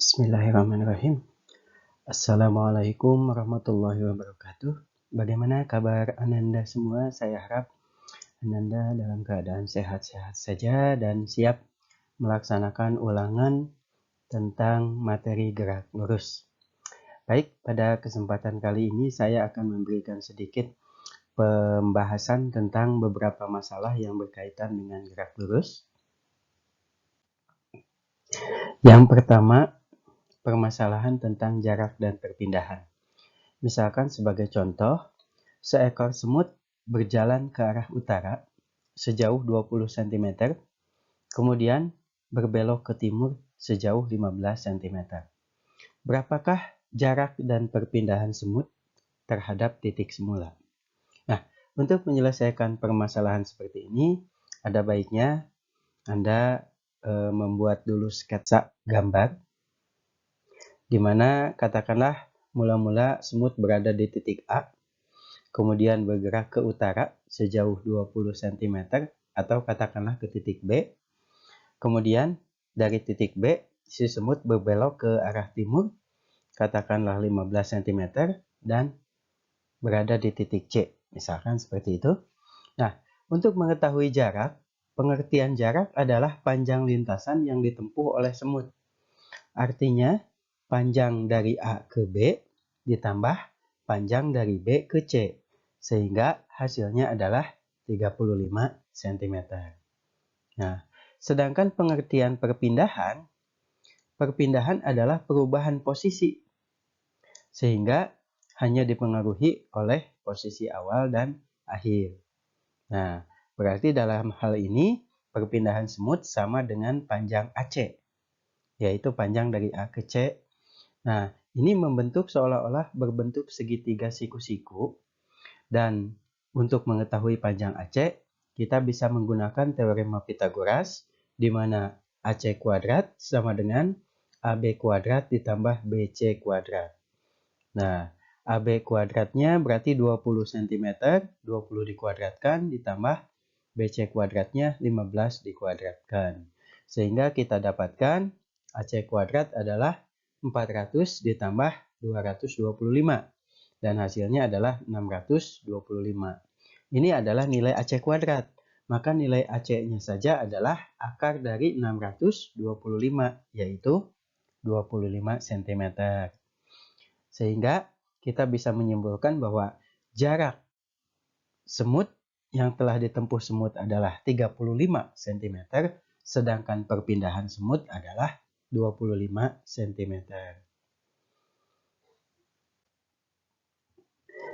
Bismillahirrahmanirrahim. Assalamualaikum warahmatullahi wabarakatuh. Bagaimana kabar Ananda semua? Saya harap Ananda dalam keadaan sehat-sehat saja dan siap melaksanakan ulangan tentang materi gerak lurus. Baik, pada kesempatan kali ini saya akan memberikan sedikit pembahasan tentang beberapa masalah yang berkaitan dengan gerak lurus. Yang pertama, permasalahan tentang jarak dan perpindahan. Misalkan sebagai contoh, seekor semut berjalan ke arah utara sejauh 20 cm, kemudian berbelok ke timur sejauh 15 cm. Berapakah jarak dan perpindahan semut terhadap titik semula? Nah, untuk menyelesaikan permasalahan seperti ini, ada baiknya Anda membuat dulu sketsa gambar, di mana katakanlah mula-mula semut berada di titik A, kemudian bergerak ke utara sejauh 20 cm, atau katakanlah ke titik B. Kemudian dari titik B, si semut berbelok ke arah timur, katakanlah 15 cm, dan berada di titik C. Misalkan seperti itu. Nah, untuk mengetahui jarak, pengertian jarak adalah panjang lintasan yang ditempuh oleh semut. Artinya, panjang dari A ke B ditambah panjang dari B ke C, sehingga hasilnya adalah 35 cm. Nah, sedangkan pengertian perpindahan adalah perubahan posisi, sehingga hanya dipengaruhi oleh posisi awal dan akhir. Nah, berarti dalam hal ini perpindahan semut sama dengan panjang AC, yaitu panjang dari A ke C. Nah, ini membentuk seolah-olah berbentuk segitiga siku-siku, dan untuk mengetahui panjang AC, kita bisa menggunakan teorema Pythagoras, di mana AC kuadrat sama dengan AB kuadrat ditambah BC kuadrat. Nah, AB kuadratnya berarti 20 cm, 20 dikuadratkan ditambah BC kuadratnya 15 dikuadratkan. Sehingga kita dapatkan AC kuadrat adalah 400 ditambah 225. Dan hasilnya adalah 625. Ini adalah nilai AC kuadrat. Maka nilai AC-nya saja adalah akar dari 625, yaitu 25 cm. Sehingga kita bisa menyimpulkan bahwa jarak semut yang telah ditempuh semut adalah 35 cm, sedangkan perpindahan semut adalah 25 cm.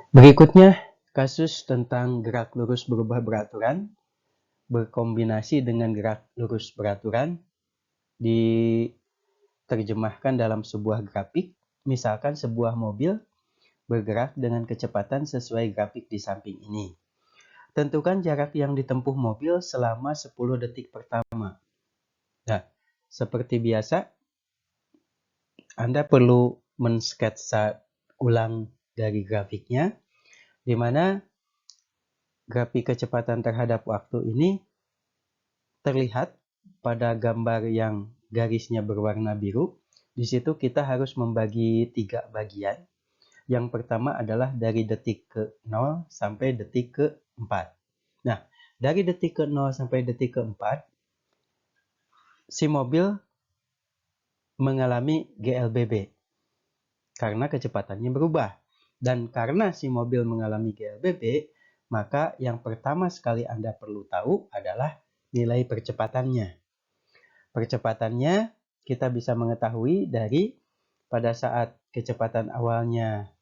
Berikutnya, kasus tentang gerak lurus berubah beraturan berkombinasi dengan gerak lurus beraturan diterjemahkan dalam sebuah grafik. Misalkan sebuah mobil bergerak dengan kecepatan sesuai grafik di samping ini. Tentukan jarak yang ditempuh mobil selama 10 detik pertama. Nah, seperti biasa, Anda perlu mensketsa ulang dari grafiknya, di mana grafik kecepatan terhadap waktu ini terlihat pada gambar yang garisnya berwarna biru. Di situ kita harus membagi 3 bagian. Yang pertama adalah dari detik ke 0 sampai detik ke 4. Nah, dari detik ke 0 sampai detik ke 4, si mobil mengalami GLBB karena kecepatannya berubah. Dan karena si mobil mengalami GLBB, maka yang pertama sekali Anda perlu tahu adalah nilai percepatannya. Percepatannya kita bisa mengetahui dari pada saat kecepatan awalnya,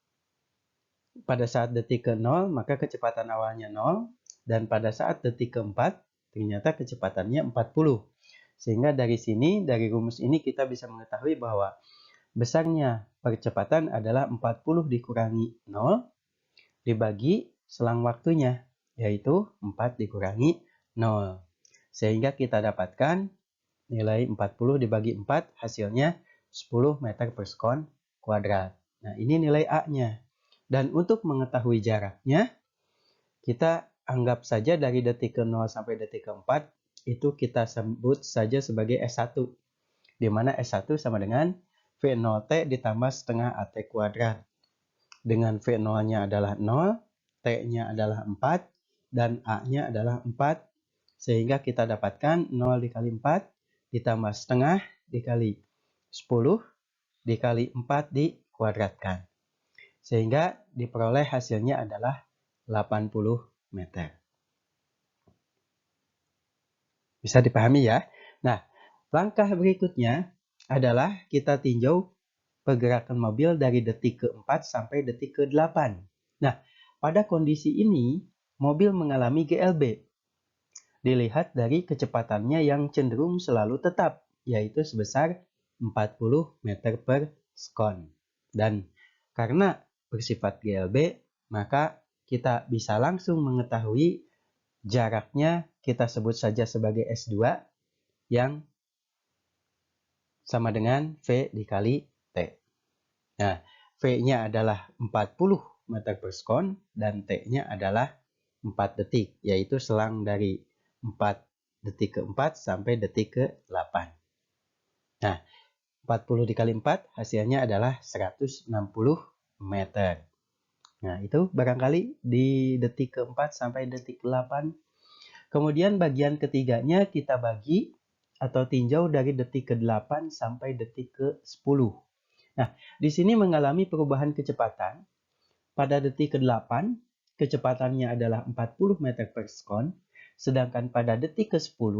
pada saat detik ke 0, maka kecepatan awalnya 0, dan pada saat detik keempat, ternyata kecepatannya 40. Sehingga dari sini, dari rumus ini kita bisa mengetahui bahwa besarnya percepatan adalah 40 dikurangi 0 dibagi selang waktunya, yaitu 4 dikurangi 0. Sehingga kita dapatkan nilai 40 dibagi 4 hasilnya 10 meter per sekon kuadrat. Nah, ini nilai A-nya. Dan untuk mengetahui jaraknya, kita anggap saja dari detik ke 0 sampai detik ke 4, itu kita sebut saja sebagai S1. Di mana S1 sama dengan V0T ditambah setengah AT kuadrat. Dengan V0-nya adalah 0, T-nya adalah 4, dan A-nya adalah 4. Sehingga kita dapatkan 0 dikali 4 ditambah setengah dikali 10 dikali 4 dikuadratkan. Sehingga diperoleh hasilnya adalah 80 meter. Bisa dipahami ya? Nah, langkah berikutnya adalah kita tinjau pergerakan mobil dari detik ke-4 sampai detik ke-8. Nah, pada kondisi ini, mobil mengalami GLB. Dilihat dari kecepatannya yang cenderung selalu tetap, yaitu sebesar 40 meter per sekon. Dan karena bersifat GLB, maka kita bisa langsung mengetahui jaraknya kita sebut saja sebagai S2 yang sama dengan V dikali T. Nah, V-nya adalah 40 meter per sekon dan T-nya adalah 4 detik, yaitu selang dari 4 detik ke-4 sampai detik ke-8. Nah, 40 dikali 4 hasilnya adalah 160 meter. Nah, itu barangkali di detik ke-4 sampai detik ke-8. Kemudian bagian ketiganya kita bagi atau tinjau dari detik ke-8 sampai detik ke-10. Nah, di sini mengalami perubahan kecepatan. Pada detik ke-8, kecepatannya adalah 40 meter per sekon, sedangkan pada detik ke-10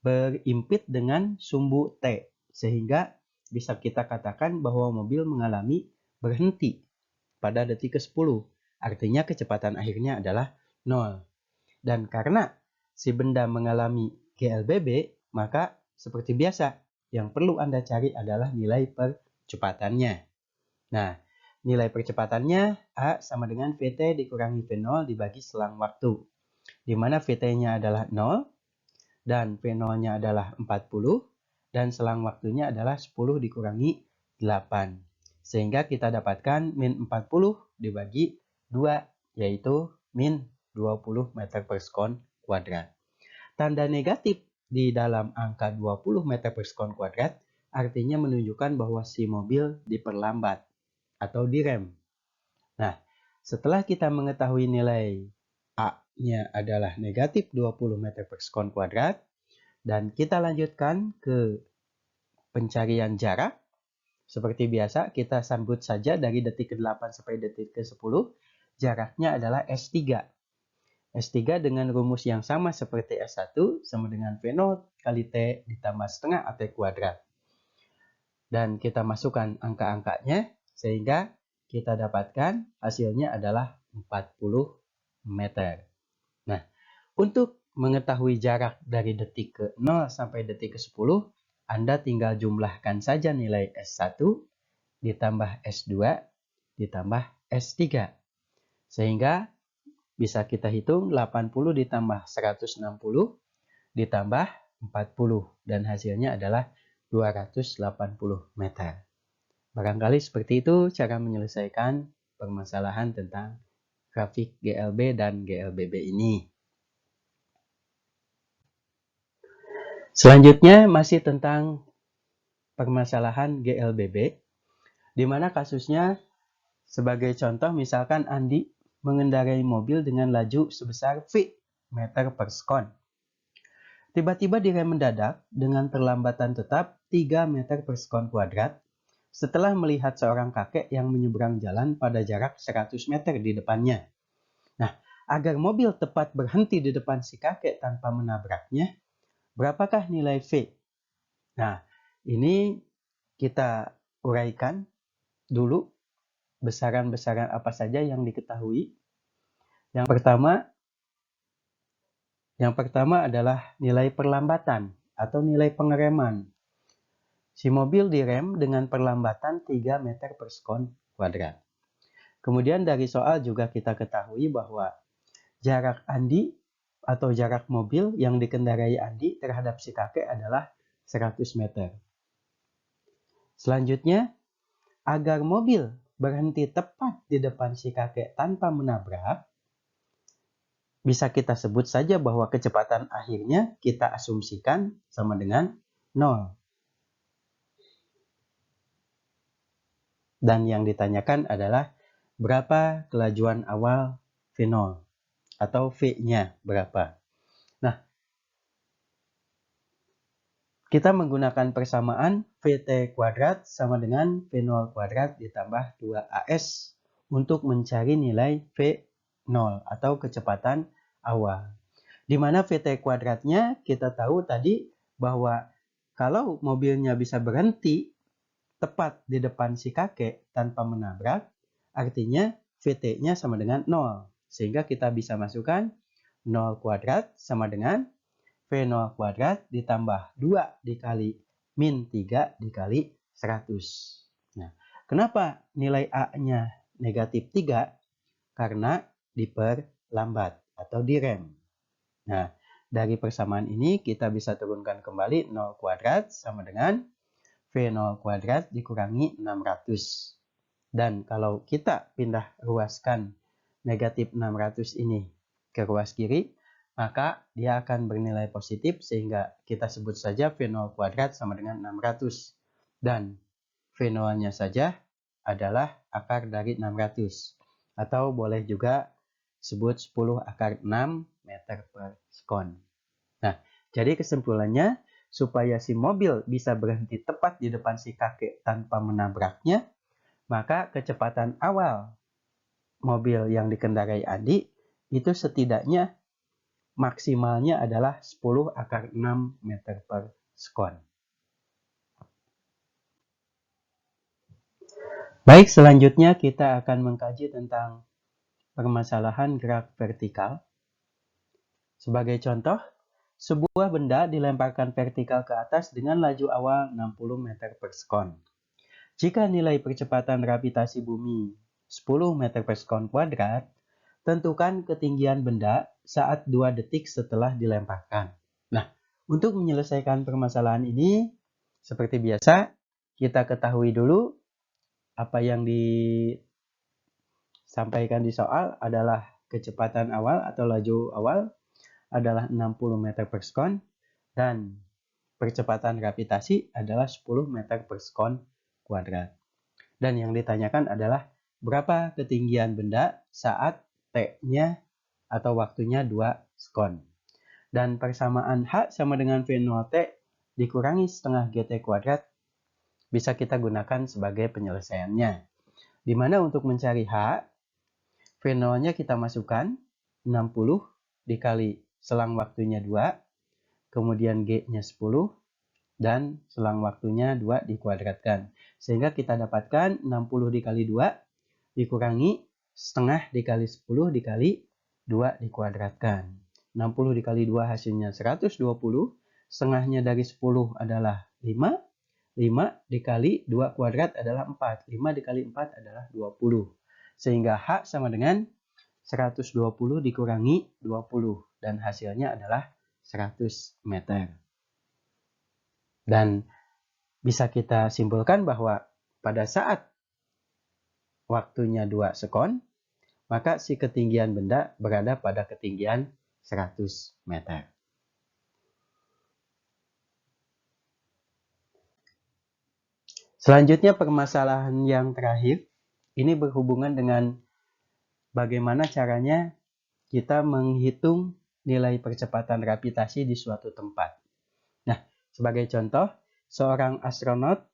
berimpit dengan sumbu T, sehingga bisa kita katakan bahwa mobil mengalami berhenti pada detik ke-10. Artinya kecepatan akhirnya adalah 0. Dan karena si benda mengalami GLBB, maka seperti biasa, yang perlu Anda cari adalah nilai percepatannya. Nah, nilai percepatannya A sama dengan VT dikurangi V0 dibagi selang waktu, di mana VT-nya adalah 0 dan V0-nya adalah 40 dan selang waktunya adalah 10 dikurangi 8. Sehingga kita dapatkan min 40 dibagi 2, yaitu min 20 meter per sekon kuadrat. Tanda negatif di dalam angka 20 meter per sekon kuadrat artinya menunjukkan bahwa si mobil diperlambat atau direm. Nah, setelah kita mengetahui nilai A-nya adalah negatif 20 meter per sekon kuadrat, dan kita lanjutkan ke pencarian jarak. Seperti biasa, kita sambut saja dari detik ke-8 sampai detik ke-10. Jaraknya adalah S3. S3 dengan rumus yang sama seperti S1 sama dengan V0 kali T ditambah setengah AT kuadrat. Dan kita masukkan angka-angkanya sehingga kita dapatkan hasilnya adalah 40 meter. Nah, untuk mengetahui jarak dari detik ke-0 sampai detik ke-10, Anda tinggal jumlahkan saja nilai S1 ditambah S2 ditambah S3. Sehingga bisa kita hitung 80 ditambah 160 ditambah 40 dan hasilnya adalah 280 meter. Barangkali seperti itu cara menyelesaikan permasalahan tentang grafik GLB dan GLBB ini. Selanjutnya masih tentang permasalahan GLBB, di mana kasusnya sebagai contoh misalkan Andi mengendarai mobil dengan laju sebesar V meter per sekon. Tiba-tiba direm mendadak dengan perlambatan tetap 3 meter per sekon kuadrat setelah melihat seorang kakek yang menyeberang jalan pada jarak 100 meter di depannya. Nah, agar mobil tepat berhenti di depan si kakek tanpa menabraknya, berapakah nilai V? Nah, ini kita uraikan dulu besaran-besaran apa saja yang diketahui. Yang pertama adalah nilai perlambatan atau nilai pengereman. Si mobil direm dengan perlambatan 3 meter per sekon kuadrat. Kemudian dari soal juga kita ketahui bahwa jarak Andi atau jarak mobil yang dikendarai Andi terhadap si kakek adalah 100 meter. Selanjutnya, agar mobil berhenti tepat di depan si kakek tanpa menabrak, bisa kita sebut saja bahwa kecepatan akhirnya kita asumsikan sama dengan 0. Dan yang ditanyakan adalah berapa kelajuan awal V0 atau V-nya berapa. Nah, kita menggunakan persamaan VT kuadrat sama dengan V0 kuadrat ditambah 2AS untuk mencari nilai V0 atau kecepatan awal. Di mana VT kuadratnya kita tahu tadi bahwa kalau mobilnya bisa berhenti tepat di depan si kakek tanpa menabrak, artinya VT-nya sama dengan 0. Sehingga kita bisa masukkan 0 kuadrat sama dengan V0 kuadrat ditambah 2 dikali min 3 dikali 100. Nah, kenapa nilai A-nya negatif 3? Karena diperlambat atau direm. Nah, dari persamaan ini kita bisa turunkan kembali 0 kuadrat sama dengan V0 kuadrat dikurangi 600. Dan kalau kita pindah ruaskan negatif 600 ini ke ruas kiri, maka dia akan bernilai positif sehingga kita sebut saja V0 kuadrat sama dengan 600. Dan V0-nya saja adalah akar dari 600. Atau boleh juga sebut 10 akar 6 meter per sekon. Nah, jadi kesimpulannya, supaya si mobil bisa berhenti tepat di depan si kakek tanpa menabraknya, maka kecepatan awal mobil yang dikendarai Andi itu setidaknya maksimalnya adalah 10 akar 6 meter per sekon. Baik, selanjutnya kita akan mengkaji tentang permasalahan gerak vertikal. Sebagai contoh, sebuah benda dilemparkan vertikal ke atas dengan laju awal 60 meter per sekon. Jika nilai percepatan gravitasi bumi 10 meter per sekon kuadrat, tentukan ketinggian benda saat 2 detik setelah dilemparkan. Nah, untuk menyelesaikan permasalahan ini, seperti biasa, kita ketahui dulu apa yang disampaikan di soal adalah kecepatan awal atau laju awal adalah 60 meter per sekon dan percepatan gravitasi adalah 10 meter per sekon kuadrat. Dan yang ditanyakan adalah berapa ketinggian benda saat T-nya atau waktunya 2 sekon. Dan persamaan H sama dengan V0T dikurangi setengah GT kuadrat bisa kita gunakan sebagai penyelesaiannya. Di mana untuk mencari H, V0-nya kita masukkan 60 dikali selang waktunya 2, kemudian G-nya 10, dan selang waktunya 2 dikuadratkan. Sehingga kita dapatkan 60 dikali 2 dikurangi setengah dikali 10 dikali 2 dikuadratkan. 60 dikali 2 hasilnya 120, setengahnya dari 10 adalah 5, 5 dikali 2 kuadrat adalah 4, 5 dikali 4 adalah 20. Sehingga H sama dengan 120 dikurangi 20 dan hasilnya adalah 100 meter. Dan bisa kita simpulkan bahwa pada saat waktunya 2 sekon, maka si ketinggian benda berada pada ketinggian 100 meter. Selanjutnya permasalahan yang terakhir, ini berhubungan dengan bagaimana caranya kita menghitung nilai percepatan gravitasi di suatu tempat. Nah, sebagai contoh, seorang astronot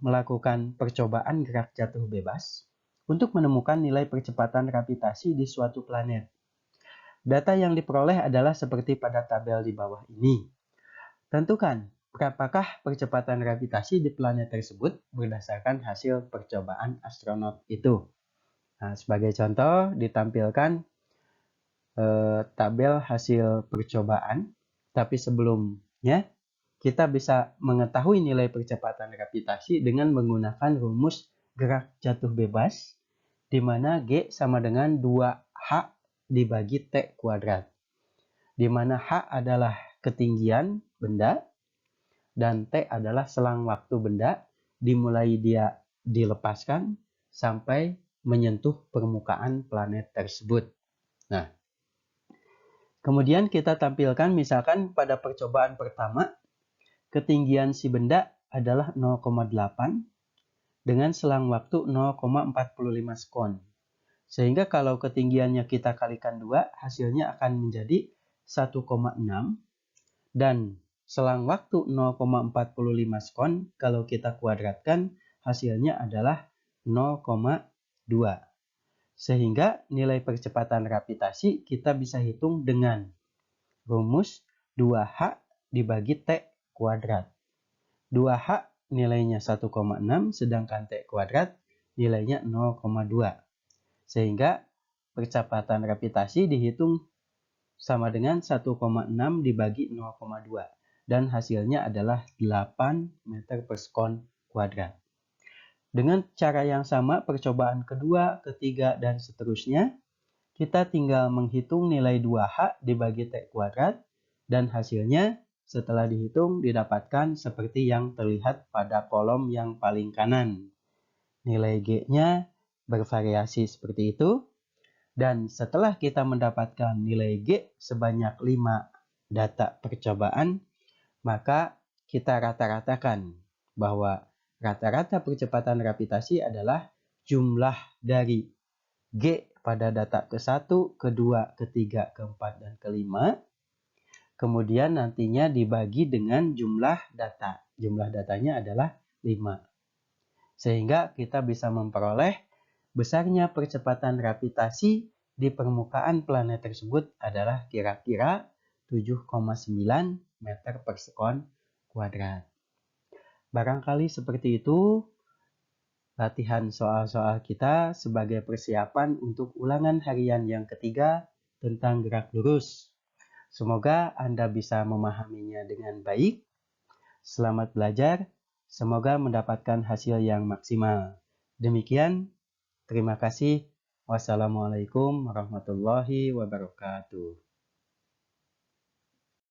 melakukan percobaan gerak jatuh bebas untuk menemukan nilai percepatan gravitasi di suatu planet. Data yang diperoleh adalah seperti pada tabel di bawah ini. Tentukan berapakah percepatan gravitasi di planet tersebut berdasarkan hasil percobaan astronot itu. Nah, sebagai contoh ditampilkan tabel hasil percobaan, tapi sebelumnya kita bisa mengetahui nilai percepatan gravitasi dengan menggunakan rumus gerak jatuh bebas, di mana G sama dengan 2H dibagi T kuadrat, di mana H adalah ketinggian benda dan T adalah selang waktu benda dimulai dia dilepaskan sampai menyentuh permukaan planet tersebut. Nah, kemudian kita tampilkan misalkan pada percobaan pertama, ketinggian si benda adalah 0,8 dengan selang waktu 0,45 sekon. Sehingga kalau ketinggiannya kita kalikan 2, hasilnya akan menjadi 1,6. Dan selang waktu 0,45 sekon, kalau kita kuadratkan, hasilnya adalah 0,2. Sehingga nilai percepatan gravitasi kita bisa hitung dengan rumus 2H dibagi T kuadrat. 2H nilainya 1,6, sedangkan T kuadrat nilainya 0,2. Sehingga percepatan gravitasi dihitung sama dengan 1,6 dibagi 0,2. Dan hasilnya adalah 8 meter per sekon kuadrat. Dengan cara yang sama, percobaan kedua, ketiga, dan seterusnya, kita tinggal menghitung nilai 2H dibagi T kuadrat, dan hasilnya setelah dihitung didapatkan seperti yang terlihat pada kolom yang paling kanan. Nilai G-nya bervariasi seperti itu, dan setelah kita mendapatkan nilai G sebanyak 5 data percobaan, maka kita rata-ratakan bahwa rata-rata percepatan gravitasi adalah jumlah dari G pada data ke-1, ke-2, ke-3, ke-4, dan ke-5. Kemudian nantinya dibagi dengan jumlah data. Jumlah datanya adalah 5. Sehingga kita bisa memperoleh besarnya percepatan gravitasi di permukaan planet tersebut adalah kira-kira 7,9 meter per sekon kuadrat. Barangkali seperti itu latihan soal-soal kita sebagai persiapan untuk ulangan harian yang ketiga tentang gerak lurus. Semoga Anda bisa memahaminya dengan baik. Selamat belajar, semoga mendapatkan hasil yang maksimal. Demikian, terima kasih. Wassalamualaikum warahmatullahi wabarakatuh.